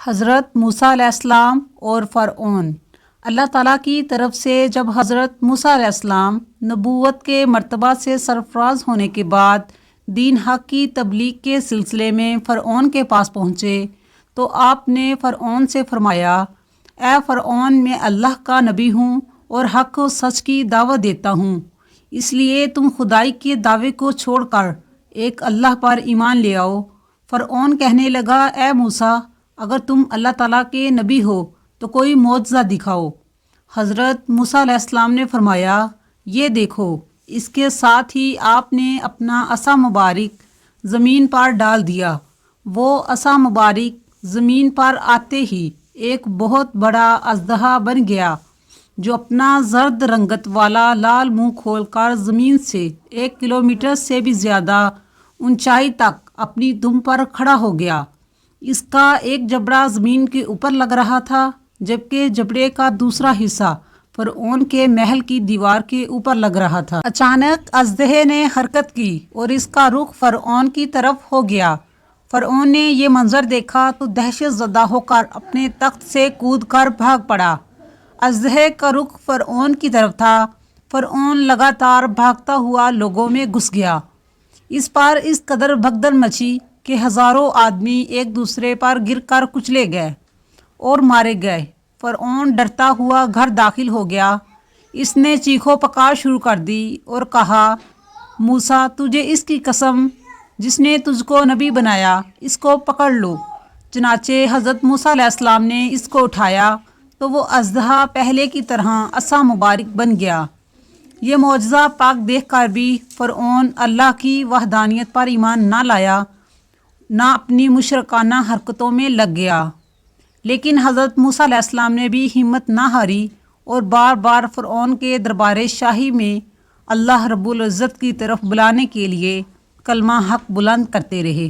حضرت موسیٰ علیہ السلام اور فرعون۔ اللہ تعالیٰ کی طرف سے جب حضرت موسیٰ علیہ السلام نبوت کے مرتبہ سے سرفراز ہونے کے بعد دین حق کی تبلیغ کے سلسلے میں فرعون کے پاس پہنچے تو آپ نے فرعون سے فرمایا، اے فرعون، میں اللہ کا نبی ہوں اور حق و سچ کی دعوت دیتا ہوں، اس لیے تم خدائی کے دعوے کو چھوڑ کر ایک اللہ پر ایمان لے آؤ۔ فرعون کہنے لگا، اے موسیٰ، اگر تم اللہ تعالیٰ کے نبی ہو تو کوئی معجزہ دکھاؤ۔ حضرت موسیٰ علیہ السلام نے فرمایا، یہ دیکھو۔ اس کے ساتھ ہی آپ نے اپنا عصا مبارک زمین پر ڈال دیا۔ وہ عصا مبارک زمین پر آتے ہی ایک بہت بڑا اژدہا بن گیا جو اپنا زرد رنگت والا لال منہ کھول کر زمین سے 1 کلومیٹر سے بھی زیادہ اونچائی تک اپنی دم پر کھڑا ہو گیا۔ اس کا ایک جبڑا زمین کے اوپر لگ رہا تھا جبکہ جبڑے کا دوسرا حصہ فرعون کے محل کی دیوار کے اوپر لگ رہا تھا۔ اچانک اژدہے نے حرکت کی اور اس کا رخ فرعون کی طرف ہو گیا۔ فرعون نے یہ منظر دیکھا تو دہشت زدہ ہو کر اپنے تخت سے کود کر بھاگ پڑا۔ اژدہے کا رخ فرعون کی طرف تھا۔ فرعون لگاتار بھاگتا ہوا لوگوں میں گھس گیا۔ اس پر اس قدر بھگدڑ مچی کہ ہزاروں آدمی ایک دوسرے پر گر کر کچلے گئے اور مارے گئے۔ فرعون ڈرتا ہوا گھر داخل ہو گیا۔ اس نے چیخو پکار شروع کر دی اور کہا، موسیٰ، تجھے اس کی قسم جس نے تجھ کو نبی بنایا، اس کو پکڑ لو۔ چنانچہ حضرت موسیٰ علیہ السلام نے اس کو اٹھایا تو وہ اژدہا پہلے کی طرح عصا مبارک بن گیا۔ یہ معجزہ پاک دیکھ کر بھی فرعون اللہ کی وحدانیت پر ایمان نہ لایا، نہ اپنی مشرکانہ حرکتوں میں لگ گیا۔ لیکن حضرت موسیٰ علیہ السلام نے بھی ہمت نہ ہاری اور بار بار فرعون کے دربار شاہی میں اللہ رب العزت کی طرف بلانے کے لیے کلمہ حق بلند کرتے رہے۔